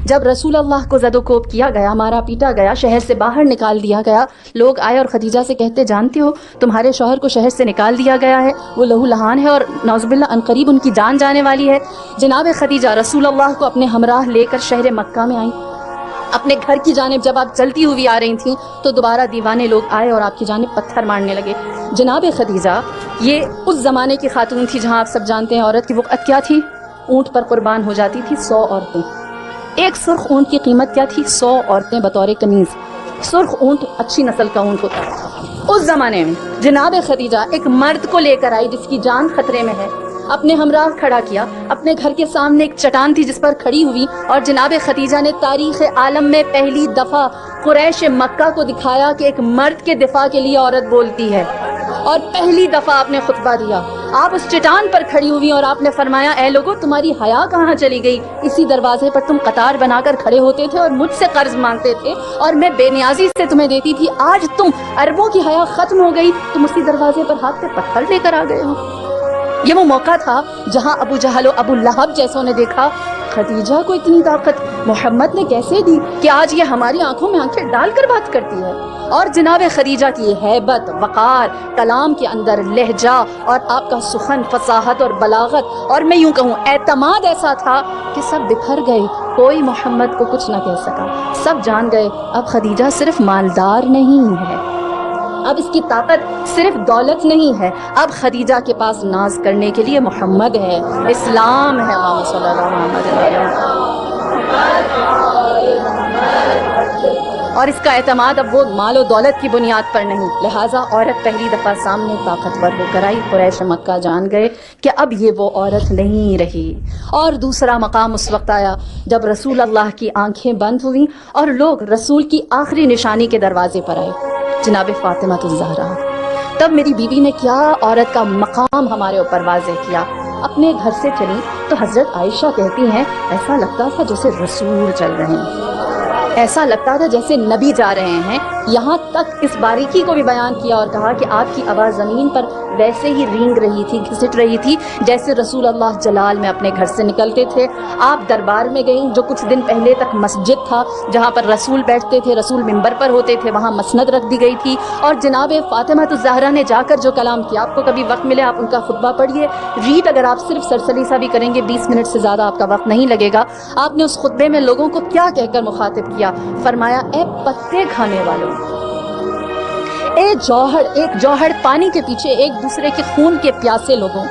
جب رسول اللہ کو زد و کوب کیا گیا، مارا پیٹا گیا، شہر سے باہر نکال دیا گیا، لوگ آئے اور خدیجہ سے کہتے جانتے ہو تمہارے شوہر کو شہر سے نکال دیا گیا ہے، وہ لہو لہان ہے اور نعوذ باللہ عنقریب ان کی جان جانے والی ہے۔ جناب خدیجہ رسول اللہ کو اپنے ہمراہ لے کر شہر مکہ میں آئیں۔ اپنے گھر کی جانب جب آپ چلتی ہوئی آ رہی تھیں تو دوبارہ دیوانے لوگ آئے اور آپ کی جانب پتھر مارنے لگے۔ جناب خدیجہ یہ اس زمانے کی خاتون تھی جہاں آپ سب جانتے ہیں عورت کی وقت کیا تھی، اونٹ پر قربان ہو جاتی تھی 100 عورتیں۔ ایک سرخ اونٹ کی قیمت کیا تھی، 100 عورتیں بطور کنیز۔ سرخ اونٹ اچھی نسل کا اونٹ ہوتا ہے۔ اس زمانے میں جناب خدیجہ ایک مرد کو لے کر آئی جس کی جان خطرے میں ہے، اپنے ہمراہ کھڑا کیا، اپنے گھر کے سامنے ایک چٹان تھی جس پر کھڑی ہوئی، اور جناب خدیجہ نے تاریخ عالم میں پہلی دفعہ قریش مکہ کو دکھایا کہ ایک مرد کے دفاع کے لیے عورت بولتی ہے، اور پہلی دفعہ آپ نے خطبہ دیا۔ آپ اس چٹان پر کھڑی ہوئی اور آپ نے فرمایا اے لوگو تمہاری حیا کہاں چلی گئی، اسی دروازے پر تم قطار بنا کر کھڑے ہوتے تھے اور مجھ سے قرض مانگتے تھے اور میں بے نیازی سے تمہیں دیتی تھی، آج تم عربوں کی حیا ختم ہو گئی، تم اسی دروازے پر ہاتھ پہ پتھر لے کر آ گئے ہو۔ یہ وہ موقع تھا جہاں ابو جہل و ابو لہب جیسوں نے دیکھا خدیجہ کو اتنی طاقت محمد نے کیسے دی کہ آج یہ ہماری آنکھوں میں آنکھیں ڈال کر بات کرتی ہے۔ اور جناب خدیجہ کی ہیبت، وقار، کلام کے اندر لہجہ اور آپ کا سخن، فصاحت اور بلاغت اور میں یوں کہوں اعتماد ایسا تھا کہ سب بکھر گئے، کوئی محمد کو کچھ نہ کہہ سکا، سب جان گئے اب خدیجہ صرف مالدار نہیں ہے، اب اس کی طاقت صرف دولت نہیں ہے، اب خدیجہ کے پاس ناز کرنے کے لیے محمد ہے، اسلام ہے۔ اللہم صلی اللہ علیہ وسلم۔ اور اس کا اعتماد اب وہ مال و دولت کی بنیاد پر نہیں، لہٰذا عورت پہلی دفعہ سامنے طاقتور ہو کر آئی، قریش مکہ جان گئے کہ اب یہ وہ عورت نہیں رہی۔ اور دوسرا مقام اس وقت آیا جب رسول اللہ کی آنکھیں بند ہوئیں اور لوگ رسول کی آخری نشانی کے دروازے پر آئے، جناب فاطمہ الزہرا۔ تب میری بیوی نے کیا عورت کا مقام ہمارے اوپر واضح کیا۔ اپنے گھر سے چلی تو حضرت عائشہ کہتی ہیں ایسا لگتا تھا جیسے رسول چل رہے ہیں، ایسا لگتا تھا جیسے نبی جا رہے ہیں۔ یہاں تک اس باریکی کو بھی بیان کیا اور کہا کہ آپ کی آواز زمین پر ویسے ہی رینگ رہی تھی، گھسٹ رہی تھی جیسے رسول اللہ جلال میں اپنے گھر سے نکلتے تھے۔ آپ دربار میں گئیں جو کچھ دن پہلے تک مسجد تھا جہاں پر رسول بیٹھتے تھے، رسول منبر پر ہوتے تھے، وہاں مسند رکھ دی گئی تھی، اور جناب فاطمہ الزہرا نے جا کر جو کلام کیا، آپ کو کبھی وقت ملے آپ ان کا خطبہ پڑھیے، ریڈ اگر آپ صرف سرسری سا بھی کریں گے 20 منٹ سے زیادہ آپ کا وقت نہیں لگے گا۔ آپ نے اس خطبے میں لوگوں کو کیا کہہ کر مخاطب کیا، فرمایا اے پتے کھانے والوں، ایک جوہر پانی کے پیچھے ایک دوسرے کے خون کے پیاسے لوگوں،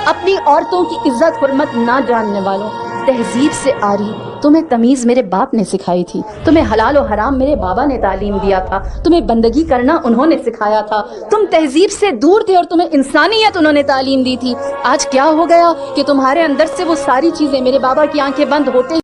اپنی عورتوں کی عزت حرمت نہ جاننے والوں، تہذیب سے آری، تمہیں تمیز میرے باپ نے سکھائی تھی، تمہیں حلال و حرام میرے بابا نے تعلیم دیا تھا، تمہیں بندگی کرنا انہوں نے سکھایا تھا، تم تہذیب سے دور تھے اور تمہیں انسانیت انہوں نے تعلیم دی تھی۔ آج کیا ہو گیا کہ تمہارے اندر سے وہ ساری چیزیں میرے بابا کی آنکھیں بند ہوتے